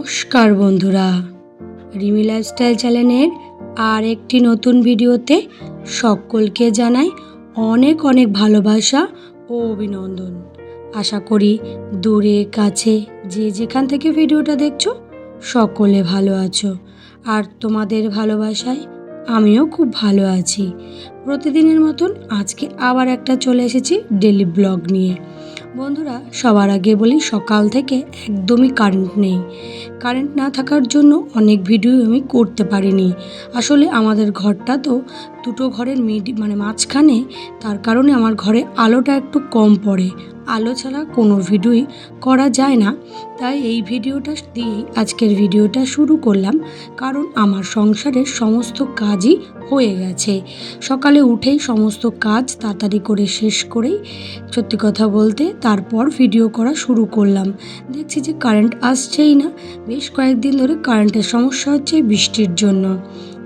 নমস্কার বন্ধুরা, রিমি লাইফস্টাইল চ্যানেলের আর একটি নতুন ভিডিওতে সকলকে জানাই অনেক অনেক ভালোবাসা ও অভিনন্দন। আশা করি দূরে কাছে যে যেখান থেকে ভিডিওটা দেখছো সকলে ভালো আছো, আর তোমাদের ভালোবাসায় আমিও খুব ভালো আছি। প্রতিদিনের মতন আজকে আবার একটা চলে এসেছি ডেলি ব্লগ নিয়ে। বন্ধুরা, সবার আগে বলি, সকাল থেকে একদমই কারেন্ট নেই। কারেন্ট না থাকার জন্য অনেক ভিডিও আমি করতে পারিনি। আসলে আমাদের ঘরটা তো দুটো ঘরের মাঝখানে, তার কারণে আমার ঘরে আলোটা একটু কম পড়ে। আলো ছাড়া কোনো ভিডিওই করা যায় না। তাই এই ভিডিওটা দিয়েই আজকের ভিডিওটা শুরু করলাম, কারণ আমার সংসারের সমস্ত কাজই হয়ে গেছে। সকালে উঠেই সমস্ত কাজ তাড়াতাড়ি করে শেষ করেই, সত্যি কথা বলতে, তারপর ভিডিও করা শুরু করলাম। দেখছি যে কারেন্ট আসছেই না। বেশ কয়েকদিন ধরে কারেন্টের সমস্যা হচ্ছে বৃষ্টির জন্য।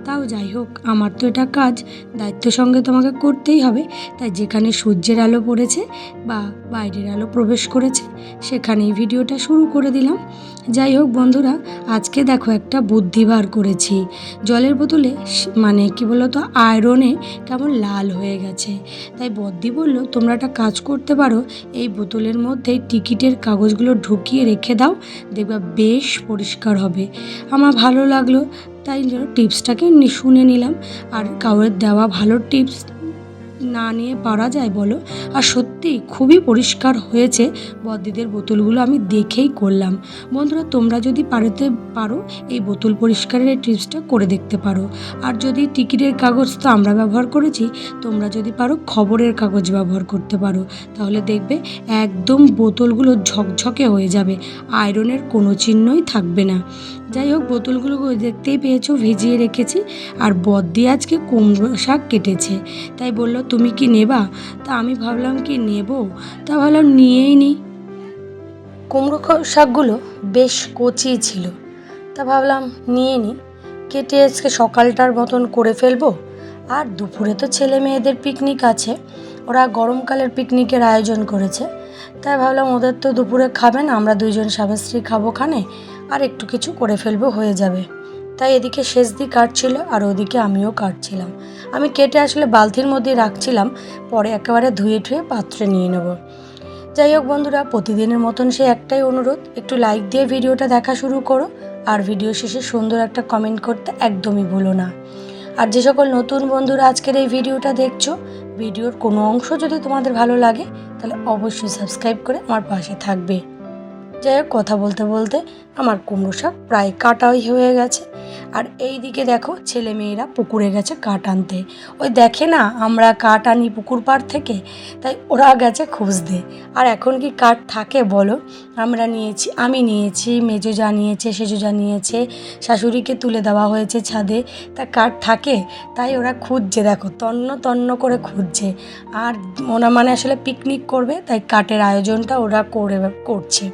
তাও যাই হোক, আমার তো এটা কাজ, দায়িত্বের সঙ্গে তোমাকে করতেই হবে। তাই যেখানে সূর্যের আলো পড়েছে বা বাইরের আলো প্রবেশ করেছে সেখানেই ভিডিওটা শুরু করে দিলাম। যাই হোক বন্ধুরা, আজকে দেখো একটা বুদ্ধি বার করেছি। জলের বোতলে কি বলতো, আয়রনে কেমন লাল হয়ে গেছে। তাই বদ্দি বলল, তোমরা একটা কাজ করতে পারো, এই বোতলের মধ্যে টিকিটের কাগজগুলো ঢুকিয়ে রেখে দাও, দেখবা বেশ পরিষ্কার হবে। আমার ভালো লাগলো, তাই টিপসটাকে শুনে নিলাম। আর কাউয়ের দেওয়া ভালো টিপস না নিয়ে পারা যায় বলো? আর সত্যি খুবই পরিষ্কার হয়েছে। বদ্দিদের বোতলগুলো আমি দেখেই করলাম। বন্ধুরা, তোমরা যদি পারো এই বোতল পরিষ্কারের এই টিপসটা করে দেখতে পারো। আর যদি টিকিটের কাগজ তো আমরা ব্যবহার করেছি, তোমরা যদি পারো খবরের কাগজ ব্যবহার করতে পারো, তাহলে দেখবে একদম বোতলগুলো ঝকঝকে হয়ে যাবে, আয়রনের কোনো চিহ্নই থাকবে না। যাই হোক, বোতলগুলো দেখতেই পেয়েছো ভিজিয়ে রেখেছি। আর বদ্দি আজকে কুমড়ো শাক কেটেছে, তাই বলল তুমি কি নেবা? তা আমি ভাবলাম কি নেব, তা ভাবলাম নিয়েই নিই। কুমড়ো শাকগুলো বেশ কচি ছিল, তা ভাবলাম নিয়ে নিই, কেটে আজকে সকালটার মতন করে ফেলবো। আর দুপুরে তো ছেলে মেয়েদের পিকনিক আছে, ওরা গরমকালের পিকনিকের আয়োজন করেছে। তাই ভাবলাম ওদের তো দুপুরে খাবে না, আমরা দুইজন স্বামী স্ত্রী খাবো খানে, আর একটু কিছু করে ফেলবো, হয়ে যাবে। তাই এদিকে শেষদি কাটছিল আর ওদিকে আমিও কাটছিলাম। আমি কেটে আসলে বালতির মধ্যে রাখছিলাম, পরে একেবারে ধুয়ে ঠুয়ে পাত্রে নিয়ে নেব। যাই হোক বন্ধুরা, প্রতিদিনের মতন সে একটাই অনুরোধ, একটু লাইক দিয়ে ভিডিওটা দেখা শুরু করো, আর ভিডিও শেষে সুন্দর একটা কমেন্ট করতে একদমই ভুলো না। আর যে সকল নতুন বন্ধুরা আজকের এই ভিডিওটা দেখছো, ভিডিওর কোনো অংশ যদি তোমাদের ভালো লাগে তাহলে অবশ্যই সাবস্ক্রাইব করে আমার পাশে থাকবে। যাই হোক, কথা বলতে বলতে আমার কুমড়ো শাক প্রায় কাটাই হয়ে গেছে। আর এই দিকে দেখো, ছেলে মেয়েরা পুকুরে গেছে কাঠ আনতে। ওই দেখে না আমরা কাঠ আনি পুকুর পাড় থেকে, তাই ওরা গেছে খুঁজতে। আর এখন কি কাঠ থাকে বলো? আমি নিয়েছি, মেজো যা নিয়েছে, সেজো যা নিয়েছে, শাশুড়িকে তুলে দেওয়া হয়েছে ছাদে। তা কাঠ থাকে, তাই ওরা খুঁজছে, দেখো তন্ন তন্ন করে খুঁজছে। আর ওরা আসলে পিকনিক করবে, তাই কাঠের আয়োজনটা ওরা করছে।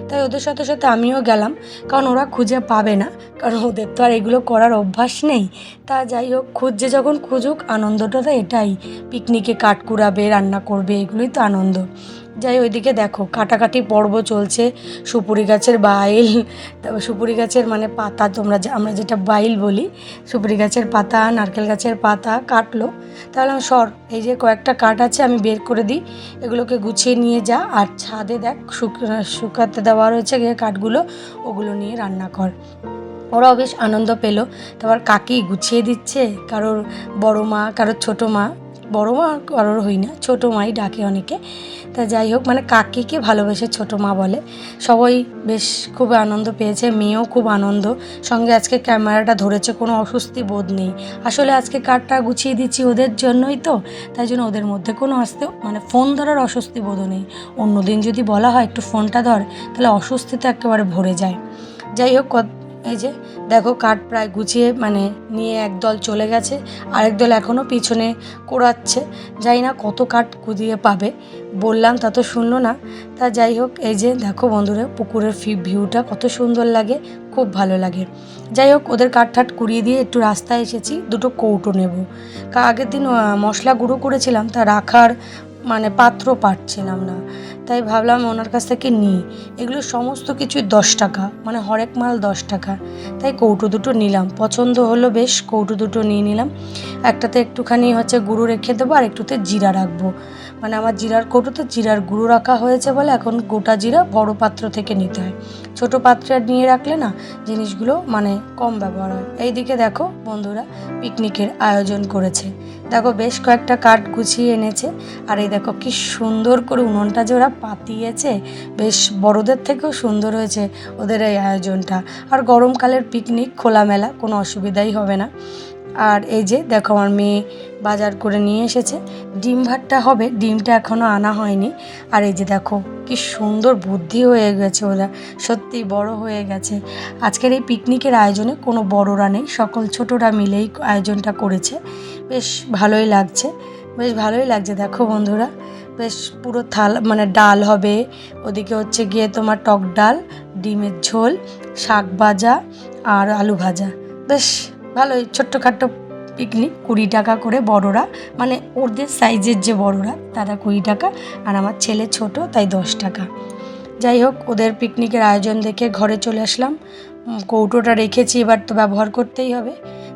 তাই ওদের সাথে সাথে আমিও গেলাম, কারণ ওরা খুঁজে পাবে না, কারণ ওদের তো আর এগুলো করার অভ্যাস নেই। তা যাই হোক, খুঁজছে যখন খুঁজুক, আনন্দটা তো এটাই, পিকনিকে কাঠ কুড়াবে, রান্না করবে, এগুলোই তো আনন্দ। যাই ওইদিকে দেখো কাটাকাটি পর্ব চলছে। সুপুরি গাছের বাইল, তারপর সুপুরি গাছের পাতা, আমরা যেটা বাইল বলি, সুপুরি গাছের পাতা, নারকেল গাছের পাতা কাটলো। তাহলে সর, এই যে কয়েকটা কাঠ আছে আমি বের করে দিই, এগুলোকে গুছিয়ে নিয়ে যা, আর ছাদে দেখ শুকাতে দেওয়া রয়েছে কাঠগুলো, ওগুলো নিয়ে রান্না কর। ওরাও বেশ আনন্দ পেলো। তারপর কাকি গুছিয়ে দিচ্ছে, কারোর বড়ো মা, কারোর ছোটো মা, বড়ো মা কারোর হই না, ছোটো মাই ডাকে অনেকে। তা যাই হোক, কাকিকে ভালোবেসে ছোটো মা বলে। সবাই বেশ খুব আনন্দ পেয়েছে, মেয়েও খুব আনন্দ। সঙ্গে আজকে ক্যামেরাটা ধরেছে, কোনো অস্বস্তি বোধ নেই। আসলে আজকে কাঠটা গুছিয়ে দিচ্ছি ওদের জন্যই তো, তাই জন্য ওদের মধ্যে কোনো ফোন ধরার অস্বস্তি বোধও নেই। অন্যদিন যদি বলা হয় একটু ফোনটা ধর, তাহলে অস্বস্তিতে একেবারে ভরে যায়। যাই হোক, এই যে দেখো কাঠ প্রায় গুছিয়ে নিয়ে একদল চলে গেছে, আরেক দল এখনও পিছনে কোড়াচ্ছে। যাই না কত কাঠ কুদিয়ে পাবে, বললাম তা তো শুনলো না। তা যাই হোক, এই যে দেখো বন্ধুরা, পুকুরের ভিউটা কত সুন্দর লাগে, খুব ভালো লাগে। যাই হোক, ওদের কাঠ ঠাট কুড়িয়ে দিয়ে একটু রাস্তায় এসেছি, দুটো কৌটো নেব। আগের দিন মশলা গুঁড়ো করেছিলাম, তা রাখার মানে পাত্র পাচ্ছিলাম না, তাই ভাবলাম ওনার কাছ থেকে নিই। এগুলো সমস্ত কিছুই 10 টাকা, মানে হরেক মাল 10 টাকা। তাই কৌটো দুটো নিলাম, পছন্দ হলো বেশ, কৌটো দুটো নিয়ে নিলাম। একটাতে একটুখানি হচ্ছে গুঁড়ো রেখে দেবো আর একটুতে জিরা রাখবো। মানে আমার জিরার কৌটোতে জিরার গুঁড়ো রাখা হয়েছে বলে এখন গোটা জিরা বড় পাত্র থেকে নিতে হয়। ছোটো পাত্রে নিয়ে রাখলে না জিনিসগুলো মানে কম ব্যবহার হয়। এইদিকে দেখো বন্ধুরা পিকনিকের আয়োজন করেছে। দেখো বেশ কয়েকটা কাঠ গুছিয়ে এনেছে। আর এই দেখো কি সুন্দর করে উনুনটা যে ওরা পাতিয়েছে, বেশ বড়দের থেকেও সুন্দর হয়েছে ওদের এই আয়োজনটা। আর গরমকালের পিকনিক, খোলামেলা, কোনো অসুবিধাই হবে না। আর এই যে দেখো আমার মেয়ে বাজার করে নিয়ে এসেছে। ডিম ভাতটা হবে, ডিমটা এখনও আনা হয়নি। আর এই যে দেখো কি সুন্দর বুদ্ধি হয়ে গেছে, ওরা সত্যি বড় হয়ে গেছে। আজকের এই পিকনিকের আয়োজনে কোনো বড়রা নেই, সকল ছোটরা মিলেই আয়োজনটা করেছে। বেশ ভালোই লাগছে, বেশ ভালোই লাগছে। দেখো বন্ধুরা বেশ পুরো মানে ডাল হবে, ওদিকে হচ্ছে গিয়ে তোমার টক ডাল, ডিমের ঝোল, শাক ভাজা আর আলু ভাজা। বেশ ভালোই ছোট্টখাট্টো পিকনিক। 20 টাকা করে বড়রা, মানে ওদের সাইজের যে বড়রা তারা 20 টাকা, আর আমার ছেলে ছোট তাই 10 টাকা। যাই হোক ওদের পিকনিকের আয়োজন দেখে ঘরে চলে আসলাম। কৌটোটা রেখেছি, এবার তো ব্যবহার করতেই হবে।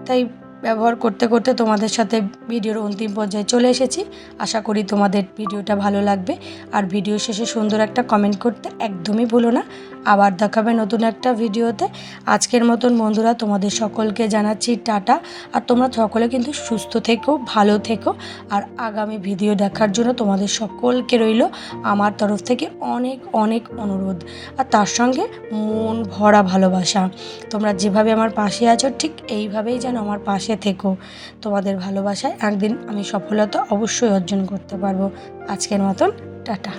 তাই ব্যবহার করতে করতে তোমাদের সাথে ভিডিওর অন্তিম পর্যায়ে চলে এসেছি। আশা করি তোমাদের ভিডিওটা ভালো লাগবে। আর ভিডিও শেষে সুন্দর একটা কমেন্ট করতে একদমই ভুলো না। আবার দেখাবে নতুন একটা ভিডিওতে। আজকের মতন বন্ধুরা তোমাদের সকলকে জানাচ্ছি টাটা। আর তোমরা সকলে কিন্তু সুস্থ থেকো, ভালো থেকো। আর আগামী ভিডিও দেখার জন্য তোমাদের সকলকে রইল আমার তরফ থেকে অনেক অনেক অনুরোধ, আর তার সঙ্গে মন ভরা ভালোবাসা। তোমরা যেভাবে আমার পাশে আছো ঠিক এইভাবেই যেন আমার পাশে থেকো। তোমাদের ভালোবাসায় একদিন আমি সফলতা অবশ্যই অর্জন করতে পারবো। আজকের মতন টাটা।